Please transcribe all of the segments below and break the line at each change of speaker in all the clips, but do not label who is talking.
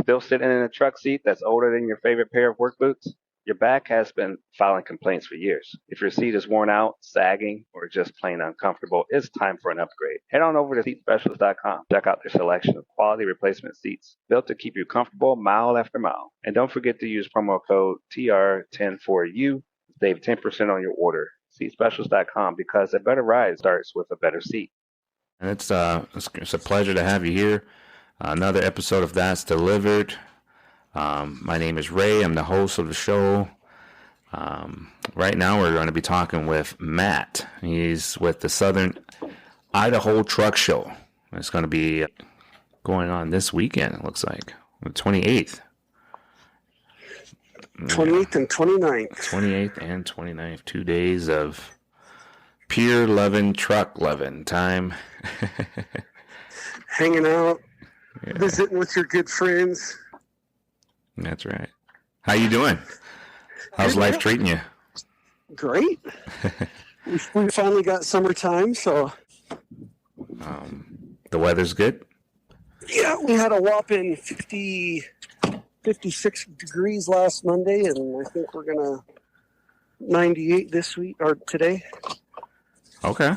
Still sitting in a truck seat that's older than your favorite pair of work boots? Your back has been filing complaints for years. If your seat is worn out, sagging, or just plain uncomfortable, it's time for an upgrade. Head on over to seatspecialist.com. Check out their selection of quality replacement seats built to keep you comfortable mile after mile. And don't forget to use promo code TR10 4U to save 10% on your order. Seatspecialist.com, because a better ride starts with a better seat.
And it's a pleasure to have you here. Another episode of That's Delivered. My name is Ray. I'm the host of the show. Right now we're going to be talking with Matt. He's with the Southern Idaho Truck Show. It's going to be going on this weekend, it looks like, the 28th.
28th and 29th.
28th and 29th. 2 days of pure loving, truck loving time.
Hanging out,
Yeah.
visiting with your good friends.
That's right. How you doing? How's life treating you?
Great. we finally got summertime, so
The weather's good?
yeah, we had a whopping 56 degrees last Monday, and I think we're gonna 98 this week or today.
Okay.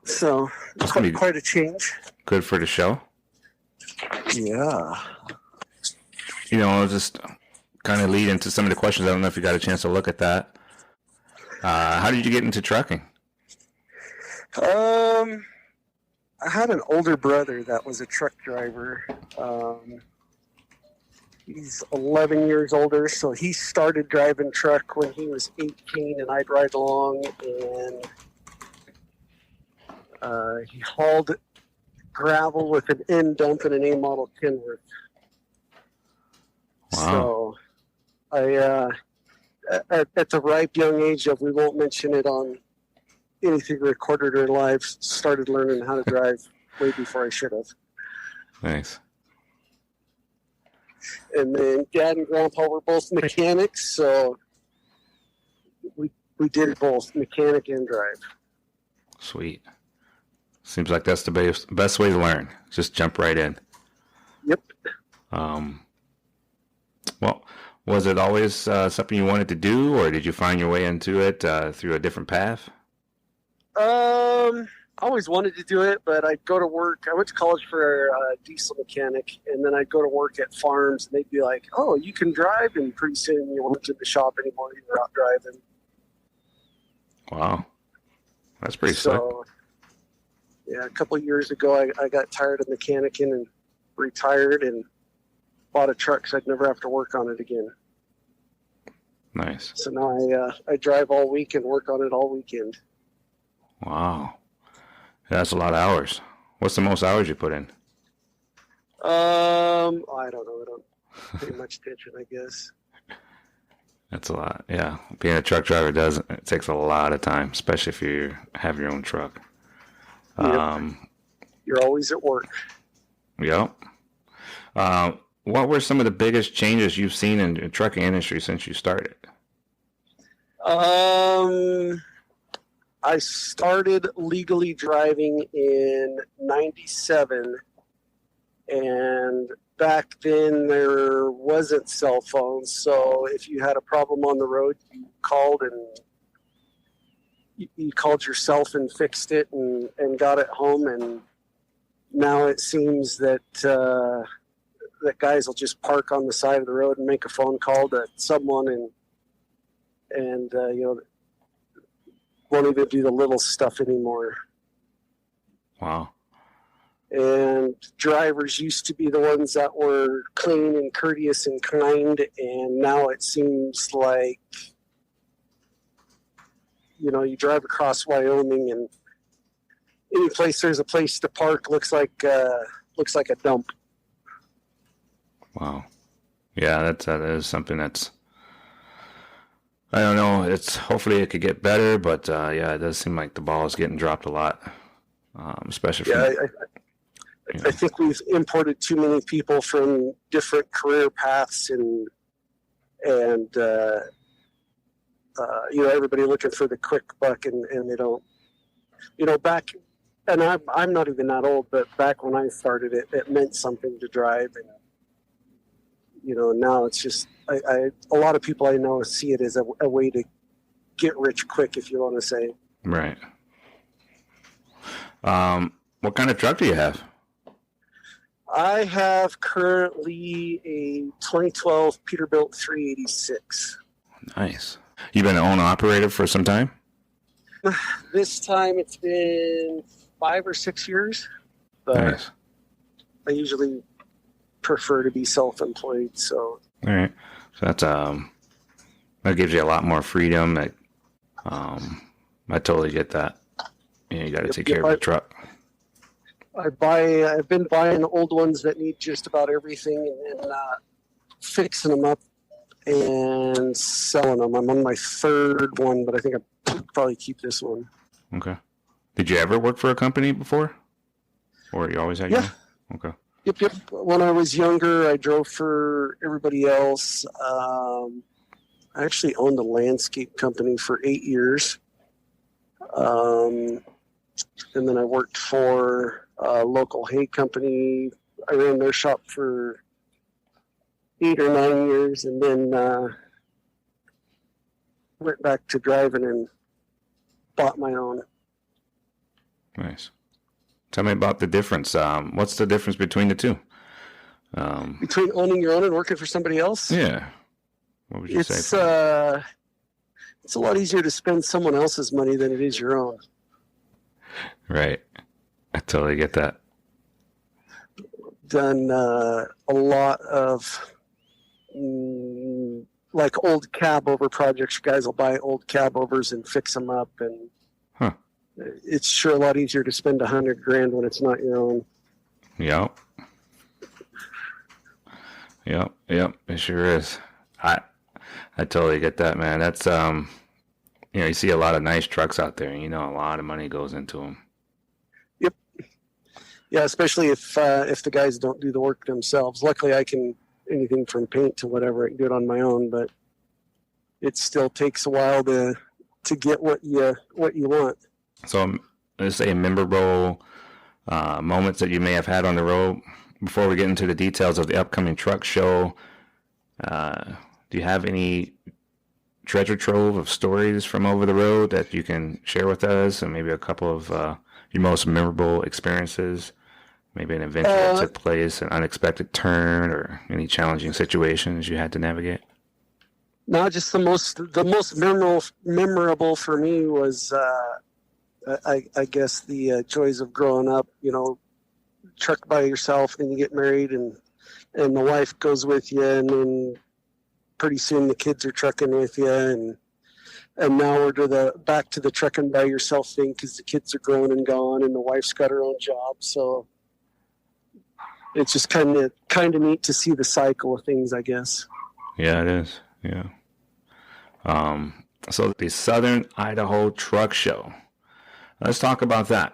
So
That's gonna be
quite a change.
good for the show.
Yeah.
You know, I'll just kind of lead into some of the questions. I don't know if you got a chance to look at that. How did you get into trucking?
I had an older brother that was a truck driver. He's 11 years older, so he started driving truck when he was 18, and I'd ride along, and he hauled gravel with an end dump and an A model Kenworth.
Wow.
So I, at the ripe young age of, we won't mention it on anything recorded or live, started learning how to drive way before I should have.
Nice.
And then Dad and Grandpa were both mechanics, so we did both, mechanic and drive.
Sweet. Seems like that's the best way to learn. Just jump right in.
Yep.
Well, was it always something you wanted to do, or did you find your way into it through a different path?
I always wanted to do it, but I'd go to work. I went to college for diesel mechanic, and then I'd go to work at farms, and they'd be like, "Oh, you can drive," and pretty soon you weren't in the shop anymore. You were out driving.
Wow. That's pretty sick.
Yeah, a couple of years ago, I got tired of mechanicking and retired and bought a truck so I'd never have to work on it again.
Nice.
So now I drive all week and work on it all weekend.
Wow. That's a lot of hours. What's the most hours you put in?
I don't know. I don't pay much attention, I guess.
That's a lot. Yeah. Being a truck driver it takes a lot of time, especially if you have your own truck.
Yep. You're always at work.
Yep. What were some of the biggest changes you've seen in the trucking industry since you started?
I started legally driving in '97, and back then there wasn't cell phones, so if you had a problem on the road, you called yourself and fixed it and got it home. And now it seems that that guys will just park on the side of the road and make a phone call to someone and won't even do the little stuff anymore.
Wow.
And drivers used to be the ones that were clean and courteous and kind, and now it seems like, you drive across Wyoming and any place there's a place to park looks like a dump.
Wow. Yeah, that is something that's, I don't know. Hopefully it could get better, but yeah, it does seem like the ball is getting dropped a lot, especially.
I think we've imported too many people from different career paths, and everybody looking for the quick buck, and they don't. Back, and I'm not even that old, but back when I started, it meant something to drive, now it's just a lot of people I know see it as a way to get rich quick, if you want to say.
Right. What kind of truck do you have?
I have currently a 2012 Peterbilt 386.
Nice. You've been an owner operator for some time?
This time it's been 5 or 6 years. But
Nice.
I usually prefer to be self-employed. So.
All right. So that's that gives you a lot more freedom. I totally get that. You got to take care of your truck.
I've been buying old ones that need just about everything and then fixing them up and selling them. I'm on my third one, but I think I'll probably keep this one.
Okay. Did you ever work for a company before? Or you always had your own? Okay.
Yep. When I was younger, I drove for everybody else. I actually owned a landscape company for 8 years. And then I worked for a local hay company. I ran their shop for 8 or 9 years, and then went back to driving and bought my own.
Nice. Tell me about the difference. What's the difference between the two?
Between owning your own and working for somebody else?
Yeah. What would you say?
It's a lot easier to spend someone else's money than it is your own.
Right. I totally get that.
Done a lot of like old cab over projects. You guys will buy old cab overs and fix them up, and it's sure a lot easier to spend $100,000 when it's not your own.
Yep. It sure is. I totally get that, man. That's you see a lot of nice trucks out there, and a lot of money goes into them.
Yep. Yeah, especially if the guys don't do the work themselves. Luckily, I can anything from paint to whatever. I can do it on my own, but it still takes a while to get what you want.
So, let's say memorable moments that you may have had on the road. Before we get into the details of the upcoming truck show, do you have any treasure trove of stories from over the road that you can share with us, and maybe a couple of your most memorable experiences? Maybe an adventure that took place, an unexpected turn, or any challenging situations you had to navigate?
No, just the most memorable for me was, I guess, the joys of growing up. Truck by yourself, then you get married, and the wife goes with you, and then pretty soon the kids are trucking with you, and now we're back to the trucking by yourself thing because the kids are grown and gone, and the wife's got her own job. So it's just kind of neat to see the cycle of things, I guess.
Yeah, it is. Yeah. So the Southern Idaho Truck Show. Let's talk about that.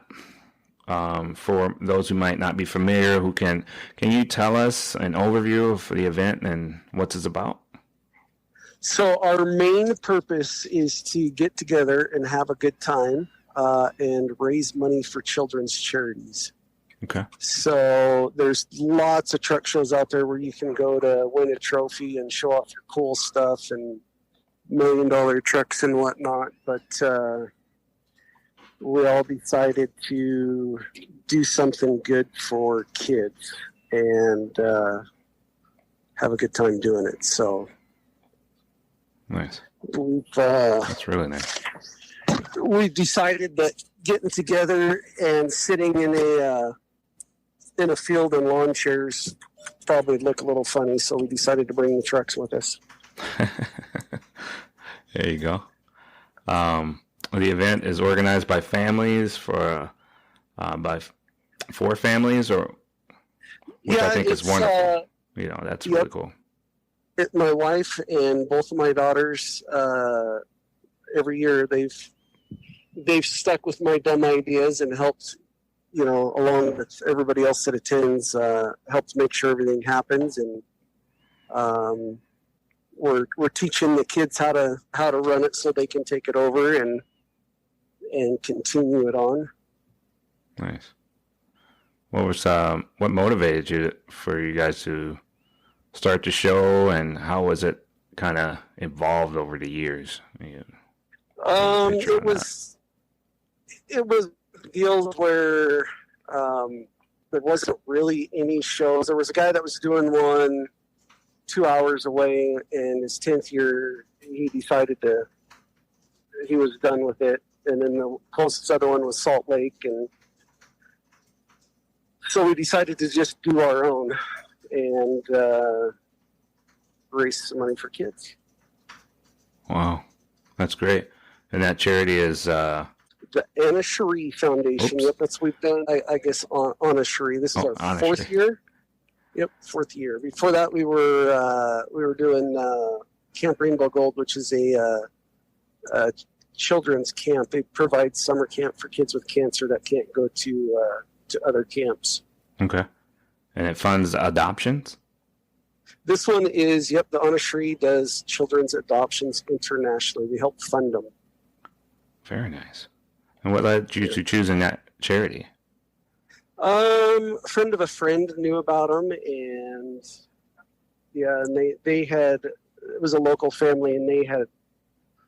For those who might not be familiar, can you tell us an overview of the event and what it's about?
So our main purpose is to get together and have a good time and raise money for children's charities.
Okay.
So there's lots of truck shows out there where you can go to win a trophy and show off your cool stuff and $1 million trucks and whatnot. But we all decided to do something good for kids and have a good time doing it. So
nice.
That's
really nice.
We've decided that getting together and sitting in a field in lawn chairs probably look a little funny, so we decided to bring the trucks with us.
There you go. The event is organized by families for families, which I think is wonderful. That's really cool.
My wife and both of my daughters, every year they've stuck with my dumb ideas and helped, along with everybody else that attends, helped make sure everything happens. And we're teaching the kids how to run it so they can take it over and continue it on.
Nice. What motivated you for you guys to start the show, and how was it kind of evolved over the years?
It was deals where there wasn't really any shows. There was a guy that was doing one 2 hours away, and his 10th year, he decided he was done with it. And then the closest other one was Salt Lake, and so we decided to just do our own and raise some money for kids.
Wow, that's great. And that charity is
the Honest Shree Foundation.
Oops.
Yep, that's what we've done. I guess on Honest Shree. This is our
Honest
fourth
Shree.
year. Yep, fourth year. Before that, we were doing Camp Rainbow Gold, which is a children's camp. They provide summer camp for kids with cancer that can't go to other camps.
Okay. And it funds adoptions?
This one is, the Honest Shree does children's adoptions internationally. We help fund them.
Very nice. And what led you to choosing that charity?
A friend of a friend knew about them, and they had, it was a local family, and they had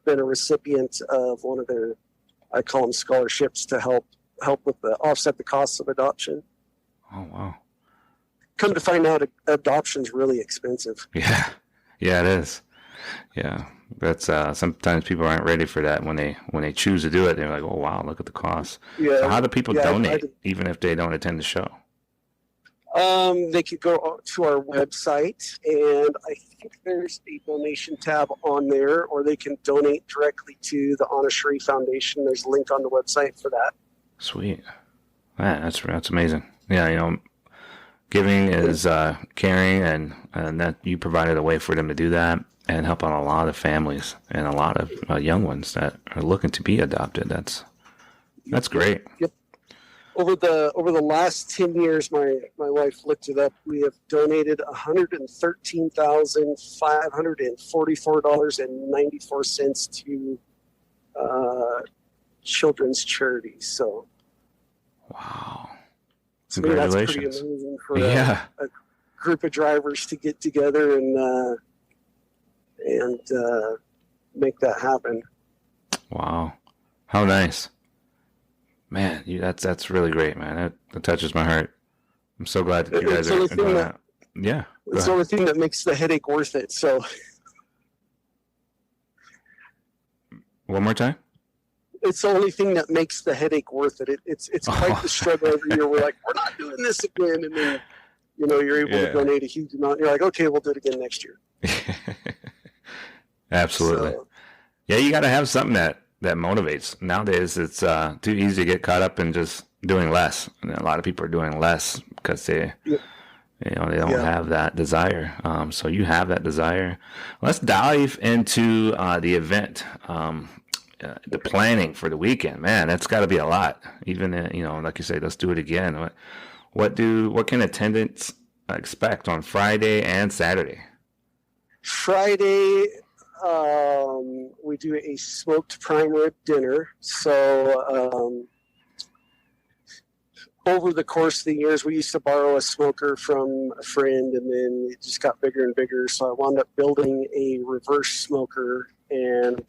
been a recipient of one of their, I call them scholarships, to help with offset the costs of adoption.
Oh, wow.
Come to find out, adoption's really expensive.
Yeah, it is. Yeah, that's sometimes people aren't ready for that when they choose to do it. They're like, oh wow, look at the cost.
Yeah.
So how do people donate, even if they don't attend the show?
They could go to our website, and I think there's a donation tab on there, or they can donate directly to the Honest Shree Foundation. There's a link on the website for that.
Sweet, man, that's amazing. Yeah, giving is caring, and that you provided a way for them to do that and help out a lot of families and a lot of young ones that are looking to be adopted. That's great.
Yep. Over the last 10 years, my wife looked it up. We have donated $113,544.94 to children's charities. So,
wow.
To me, that's pretty amazing for a group of drivers to get together and make that happen.
Wow, how nice, man! That's really great, man. That touches my heart. I'm so glad that you guys are doing that. Yeah,
it's the only thing that makes the headache worth it. So,
one more time.
It's the only thing that makes the headache worth it. It's quite the struggle every year. We're like, we're not doing this again, and then you're able to donate a huge amount. You're like, okay, we'll do it again next year.
Absolutely. So, yeah, you got to have something that motivates. Nowadays, it's too easy to get caught up in just doing less, and a lot of people are doing less because they don't have that desire. So you have that desire. Let's dive into the event. The planning for the weekend, man, that's got to be a lot. Even like you say, let's do it again. What can attendants expect on Friday and Saturday?
Friday, we do a smoked prime rib dinner. So over the course of the years, we used to borrow a smoker from a friend, and then it just got bigger and bigger. So I wound up building a reverse smoker, and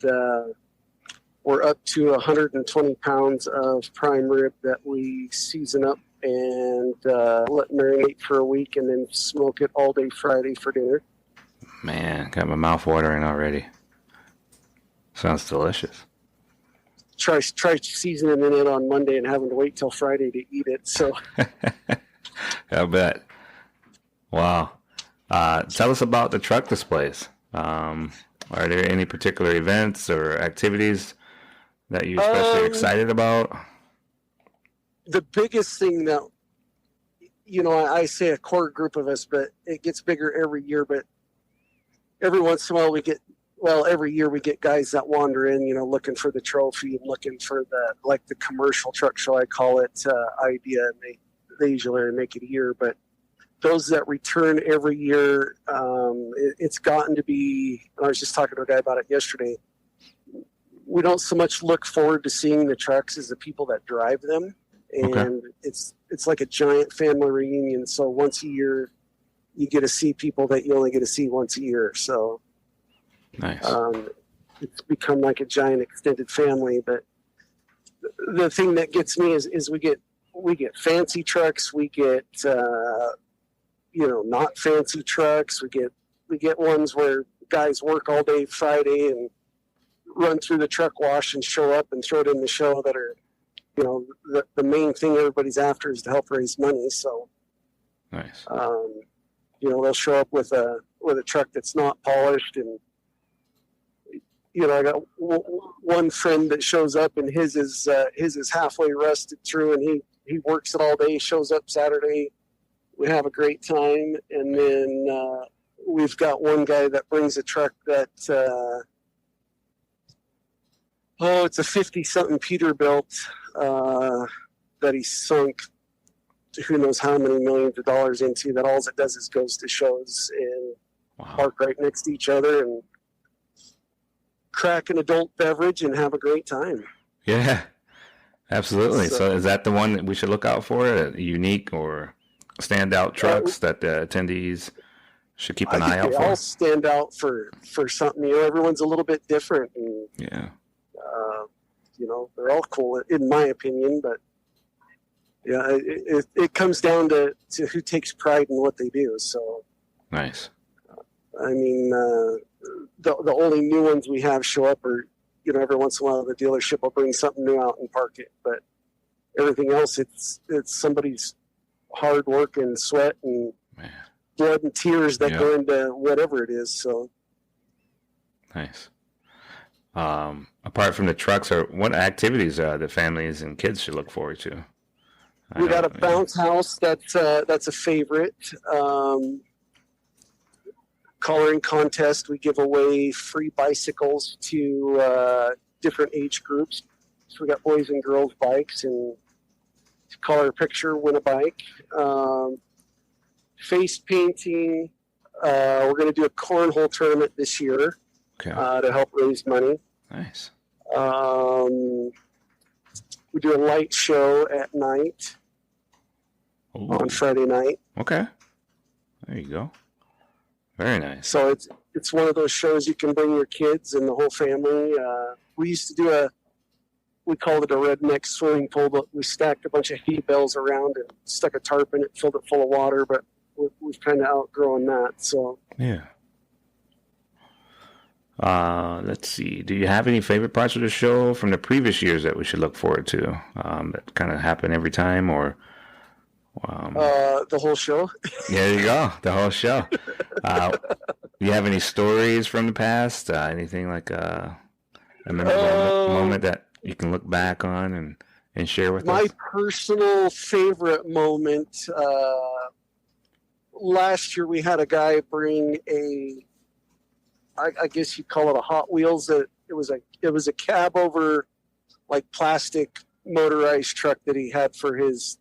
we're up to 120 pounds of prime rib that we season up and let marinate for a week, and then smoke it all day Friday for dinner.
Man, got my mouth watering already. Sounds delicious.
Try seasoning it on Monday and having to wait till Friday to eat it. So,
I bet. Wow. Tell us about the truck displays. Are there any particular events or activities that you're especially excited about?
The biggest thing that, I say a core group of us, but it gets bigger every year. But every once in a while every year we get guys that wander in, looking for the trophy and looking for the commercial truck show, I call it, idea. And they usually make it a year, but those that return every year, it's gotten to be, I was just talking to a guy about it yesterday. We don't so much look forward to seeing the trucks as the people that drive them. And it's like a giant family reunion. So once a year, you get to see people that you only get to see once a year. So
Nice.
It's become like a giant extended family. But the thing that gets me is we get fancy trucks, we get not fancy trucks, we get ones where guys work all day Friday and run through the truck wash and show up and throw it in the show, that are, the main thing everybody's after is to help raise money. So
Nice.
they'll show up with a truck that's not polished, and I got one friend that shows up and his is halfway rusted through, and he works it all day, shows up Saturday. We have a great time. And then we've got one guy that brings a truck that, it's a 50-something Peterbilt that he sunk who knows how many millions of dollars into, that all it does is goes to shows and park right next to each other and crack an adult beverage and have a great time.
Yeah, absolutely. So is that the one that we should look out for? Unique or standout trucks that the attendees should keep an eye out for?
They all stand out for something. Everyone's a little bit different. And,
yeah.
They're all cool in my opinion, but yeah, it comes down to who takes pride in what they do. So
nice.
I mean, the only new ones we have show up are, every once in a while the dealership will bring something new out and park it, but everything else, it's somebody's hard work and sweat and blood and tears that go into whatever it is. So
nice. Apart from the trucks, what activities the families and kids should look forward to?
We got a bounce house that's a favorite. Coloring contest. We give away free bicycles to different age groups. So we got boys and girls bikes, and to color a picture, win a bike. Face painting. We're going to do a cornhole tournament this year to help raise money.
Nice.
We do a light show at night.
Ooh.
On Friday night.
Okay. There you go. Very nice.
So it's one of those shows you can bring your kids and the whole family. We used to do we called it a redneck swimming pool, but we stacked a bunch of hay bales around and stuck a tarp in it, filled it full of water, but we've kind of outgrown that. So
yeah. Let's see. Do you have any favorite parts of the show from the previous years that we should look forward to? That kind of happen every time, or
the whole show?
There you go. The whole show. Do you have any stories from the past? Anything like a memorable moment that you can look back on and share with us?
My personal favorite moment, last year we had a guy bring I guess you'd call it a Hot Wheels. It was a cab over, like, plastic motorized truck that he had for his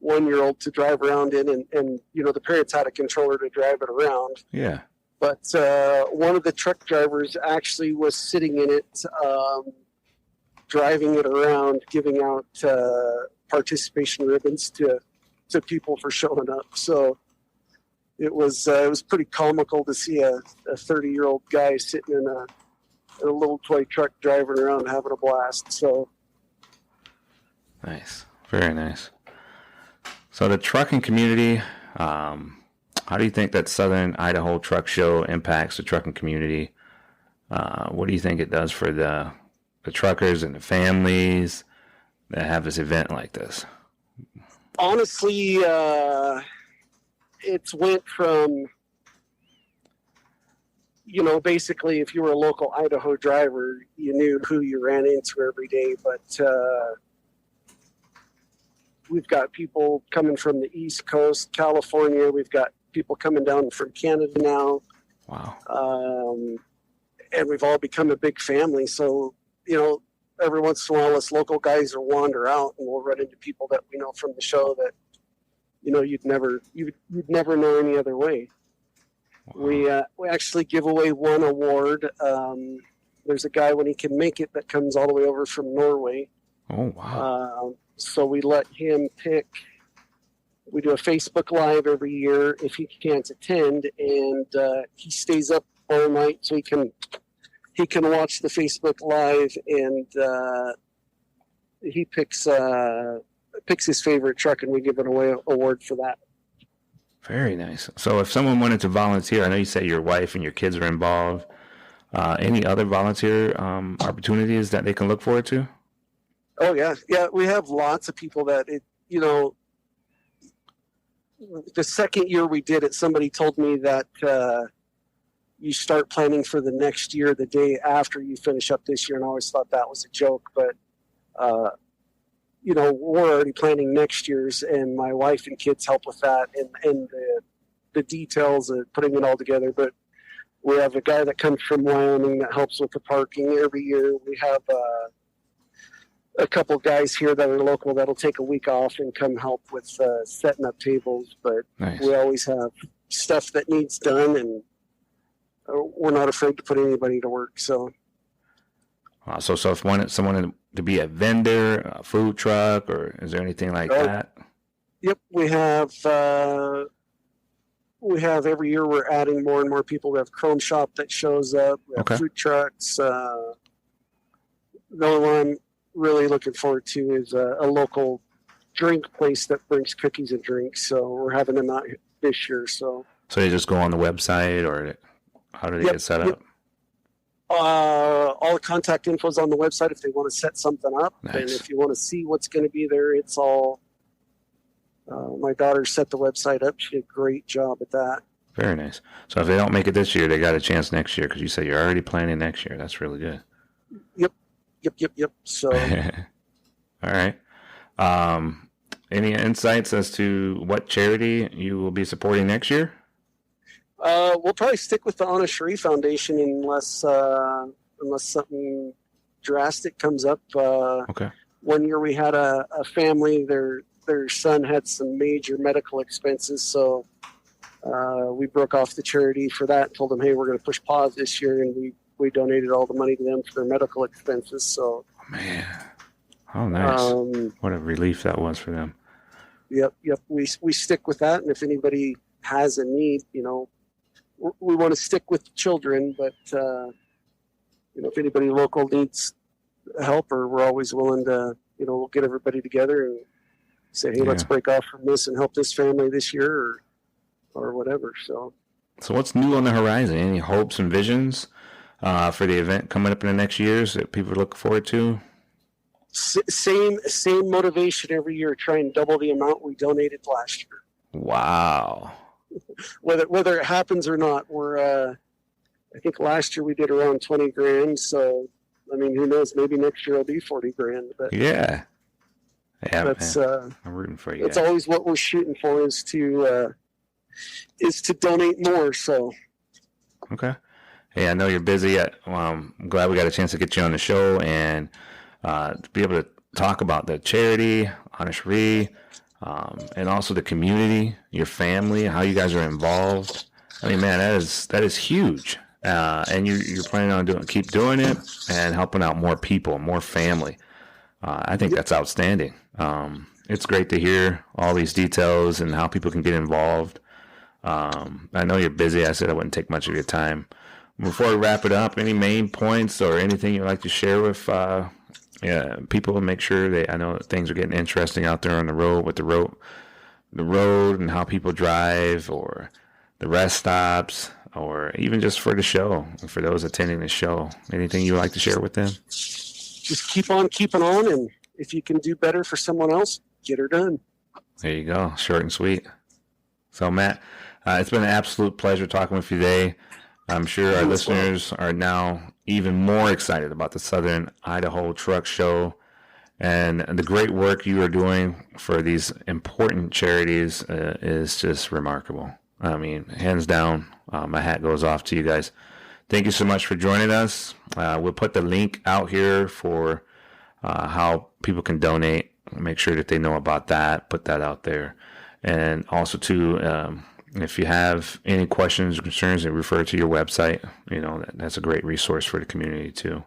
1-year-old to drive around in, and the parents had a controller to drive it around.
Yeah.
But one of the truck drivers actually was sitting in it, driving it around, giving out participation ribbons to people for showing up. So it was pretty comical to see a 30-year-old guy sitting in a little toy truck driving around having a blast. So
nice, very nice. So the trucking community, how do you think that Southern Idaho Truck Show impacts the trucking community? What do you think it does for the truckers and the families that have this event like this?
Honestly, it's went from, basically if you were a local Idaho driver, you knew who you ran into every day. But we've got people coming from the East Coast, California. We've got people coming down from Canada now.
Wow.
And we've all become a big family. So, every once in a while, us local guys will wander out and we'll run into people that we know from the show that, you'd never know any other way. Wow. We actually give away one award. There's a guy, when he can make it, that comes all the way over from Norway.
Oh, wow.
So we let him pick We do a Facebook Live every year if he can't attend, and he stays up all night so he can watch the Facebook Live, and he picks his favorite truck, and we give an award for that.
Very nice. So if someone wanted to volunteer, I know you say your wife and your kids are involved. Any other volunteer opportunities that they can look forward to?
Oh yeah. We have lots of people that the second year we did it, somebody told me that you start planning for the next year the day after you finish up this year, and I always thought that was a joke, but we're already planning next year's, and my wife and kids help with that and the details of putting it all together. But we have a guy that comes from Wyoming that helps with the parking every year. We have a couple guys here that are local that'll take a week off and come help with setting up tables. But
Nice.
we always have stuff that needs done, and we're not afraid to put anybody to work. So,
So if someone to be a vendor, a food truck, or is there anything like that?
yep, we have every year we're adding more and more people. We have Chrome Shop that shows up. We have
Okay.
food trucks. The only one I'm really looking forward to is a local drink place that brings cookies and drinks. So we're having them out this year. So
they just go on the website, or how do they
Yep,
get set
yep.
up?
all the contact info is on the website if they want to set something up.
Nice.
And if you want to see what's going to be there, it's all. My daughter set the website up. She did a great job at that.
Very nice. So if they don't make it this year, they got a chance next year, because you say you're already planning next year. That's really good.
Yep. So
All right. Any insights as to what charity you will be supporting next year?
we'll probably stick with the Honest Shree Foundation unless something drastic comes up.
Okay.
One year we had a family. Their son had some major medical expenses, so we broke off the charity for that and told them, hey, we're going to push pause this year, and we donated all the money to them for their medical expenses. So,
Man. Oh, nice. What a relief that was for them.
Yep. We stick with that, and if anybody has a need, we want to stick with children, but if anybody local needs help, we're always willing to, we'll get everybody together and say, hey, let's break off from this and help this family this year or whatever. So
what's new on the horizon? Any hopes and visions for the event coming up in the next years that people look forward to?
Same motivation every year. Try and double the amount we donated last year.
Wow.
Whether it happens or not, we're I think last year we did around 20 grand. So I mean, who knows? Maybe next year it'll be 40 grand. But
yeah,
that's
I'm rooting for you.
That's always what we're shooting for, is to donate more. So
okay. Hey, I know you're busy. I'm glad we got a chance to get you on the show and to be able to talk about the charity, Honest Shree, and also the community, your family, how you guys are involved. I mean, man, that is huge. And you're planning on keep doing it and helping out more people, more family. I think that's outstanding. It's great to hear all these details and how people can get involved. I know you're busy. I said I wouldn't take much of your time. Before we wrap it up, any main points or anything you'd like to share with people to make sure I know things are getting interesting out there on the road with the road and how people drive, or the rest stops, or even just for the show, for those attending the show. Anything you would like to share with them?
Just keep on keeping on, and if you can do better for someone else, get her done.
There you go. Short and sweet. So, Matt, it's been an absolute pleasure talking with you today. I'm sure our listeners are now even more excited about the Southern Idaho Truck Show and the great work you are doing for these important charities is just remarkable. I mean, hands down, my hat goes off to you guys. Thank you so much for joining us. We'll put the link out here for how people can donate. Make sure that they know about that. Put that out there. And also, too, if you have any questions or concerns, refer to your website. That's a great resource for the community, too.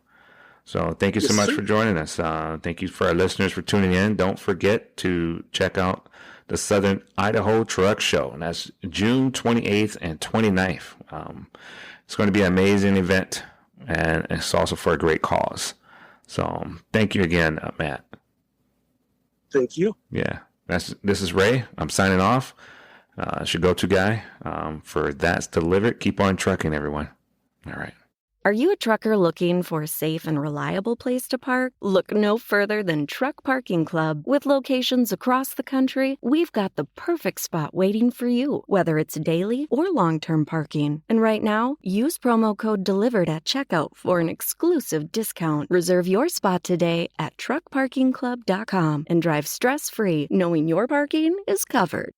So thank you so much for joining us. Thank you for our listeners for tuning in. Don't forget to check out the Southern Idaho Truck Show, and that's June 28th and 29th. It's going to be an amazing event, and it's also for a great cause. So thank you again, Matt.
Thank you.
Yeah, this is Ray. I'm signing off. It's your go-to guy for That's Delivered. Keep on trucking, everyone. All right.
Are you a trucker looking for a safe and reliable place to park? Look no further than Truck Parking Club. With locations across the country, we've got the perfect spot waiting for you, whether it's daily or long-term parking. And right now, use promo code DELIVERED at checkout for an exclusive discount. Reserve your spot today at truckparkingclub.com and drive stress-free, knowing your parking is covered.